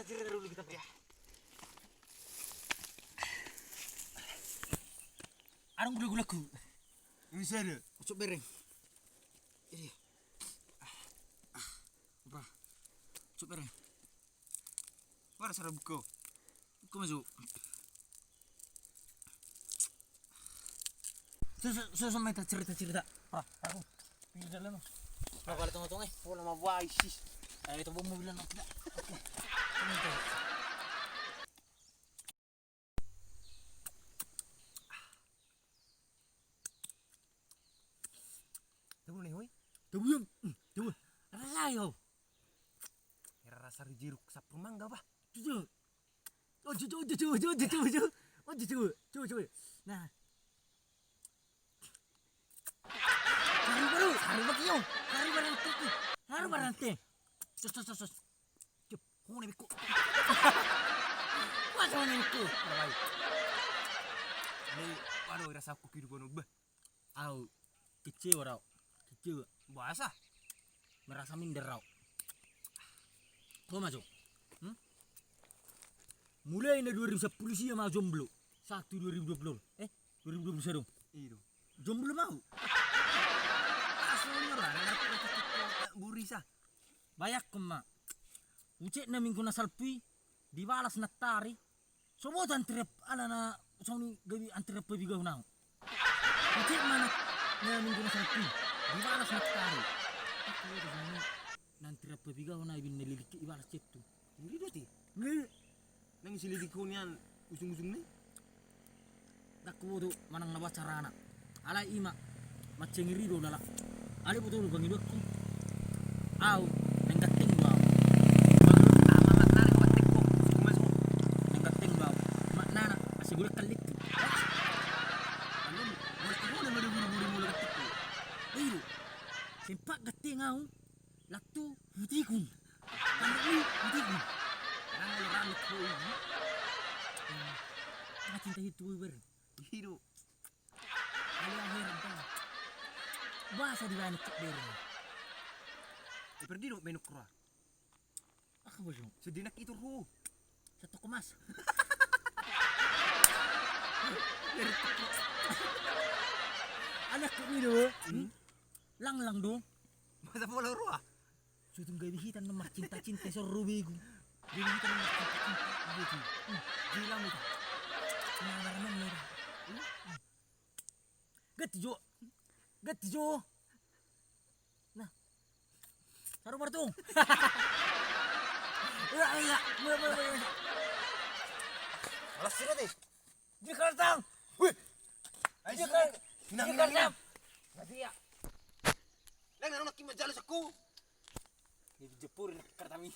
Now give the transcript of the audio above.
cerita dulu kita ya. Arang gula-gulaku. Ini saya. Masuk bereng. Ini. Apa? Masuk bereng. Mana cara buka? Buka masuk. Susu main cerita. Aku. Pilih dalam. Mau kalau tunggu-tunggu. Oh nama Waisis. Itu bom mobilan aku tidak. Oke. Tahu nih, woi. Tuh. Rasa yo. Rasa jeruk sapu mangga bah. Tuh. Oh, coba. Nah. Haru barante. Sus. Cep, kau ni biku. Wah, kau ni biku. Baik. Ini waduh rasa aku kehidupan ubah. Au, kecil rau. Kecil. Bahasa. Merasa minder rau. Kau masuk. Mulai dari 2010 sih mau jomblo. 2020. 2021. Itu. Jomblo mau. Aslinya lah, burisa. Bayak kema. Ucek na minggu na salpi di balas na tari. Sobo antrep ala na soni gabi antrep pabigaw na. Ucek mana na minggu na salpi di balas na tari. Ako ito sani nantrep pabigaw na ibin naliliki ibalas cetu. Ini dua ti. Ngi Nang silidi ko niyan usung-usung ni. dakku tu manang na carana. Ala ima macengiri do lala. Ali betul bang ibu aku. Au nengkating bau. Tama na ko tik ko. Sumasok. Nengkating bau. Makna asih gula kalit. Ano mo? Wala ko na buru-buru mo lang tik ko. Iyo. Sempak gating au. Laktu hutikun. Kami hutikun. Nang ramit ko ini. Tengah cinta itu ber. Hiro. Ali akhir pa. Bahasa di balik ber. Perdi do menuk kra. Aku bosan. Sedinak itu ru. Satu kemas. Anak ni do. Lang do. Masa pula ru ah. Sudah gabi hitan nomor cinta seru bego. Gabi hitan nomor cinta. Gitu. Gilang itu. Pengalaman merah. Gati jo. Nah. Taruh bertung. Iya. Malas sih deh. Jakarta. Wih. Jakarta. Gati ya. Lang nak kimat jalan aku. Ini jepur nak kartami.